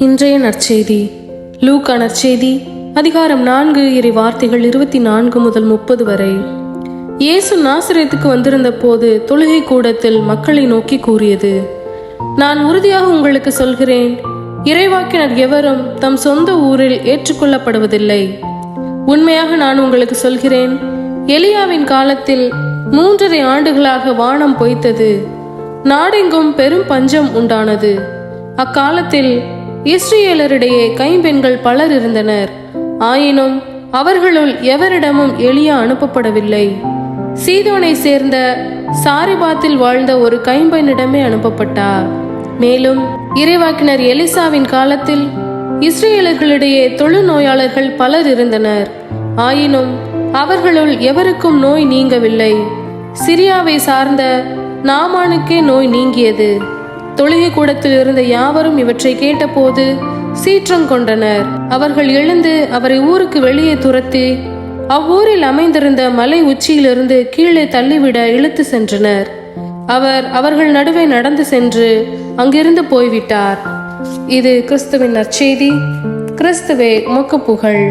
இன்றைய நற்செய்தி லூக்கா நற்செய்தி அதிகாரம் 4 இறை வார்த்தைகள் 24 முதல் 30 வரை. இயேசு நாசரேத்துக்கு வந்திருந்த போது தொழுகை கூடத்தில் மக்களை நோக்கி கூறியது: நான் உறுதியாக உங்களுக்கு சொல்கிறேன், இறைவாக்கினர் எவரும் தம் சொந்த ஊரில் ஏற்றுக்கொள்ளப்படுவதில்லை. உண்மையாக நான் உங்களுக்கு சொல்கிறேன், எலியாவின் காலத்தில் 3.5 ஆண்டுகளாக வானம் பொய்த்தது, நாடெங்கும் பெரும் பஞ்சம் உண்டானது. அக்காலத்தில் இஸ்ரேலரிடையே கைம்பெண்கள் பலர் இருந்தனர். ஆயினும் அவர்களுள் எவரிடமும் எலியா அனுப்பப்படவில்லை. சீதோனை சேர்ந்த சாரிபாத்தில் வாழ்ந்த ஒரு கைம்பெண்ணிடமே அனுப்பப்பட்டார். மேலும் இறைவாக்கினர் எலிசாவின் காலத்தில் இஸ்ரேலர்களிடையே தொழுநோயாளர்கள் பலர் இருந்தனர். ஆயினும் அவர்களுள் எவருக்கும் நோய் நீங்கவில்லை. சிரியாவை சார்ந்த நாமானுக்கே நோய் நீங்கியது. தொழுகை கூடத்தில் இருந்த யாவரும் இவற்றை கேட்டபோது சீற்றம் கொண்டனர். அவர்கள் எழுந்து அவரை ஊருக்கு வெளியே துரத்தி அவ்வூரில் அமைந்திருந்த மலை உச்சியிலிருந்து கீழே தள்ளிவிட இழுத்து சென்றனர். அவர் அவர்கள் நடுவே நடந்து சென்று அங்கிருந்து போய்விட்டார். இது கிறிஸ்துவின் நற்செய்தி. கிறிஸ்துவே உமக்கு புகழ்.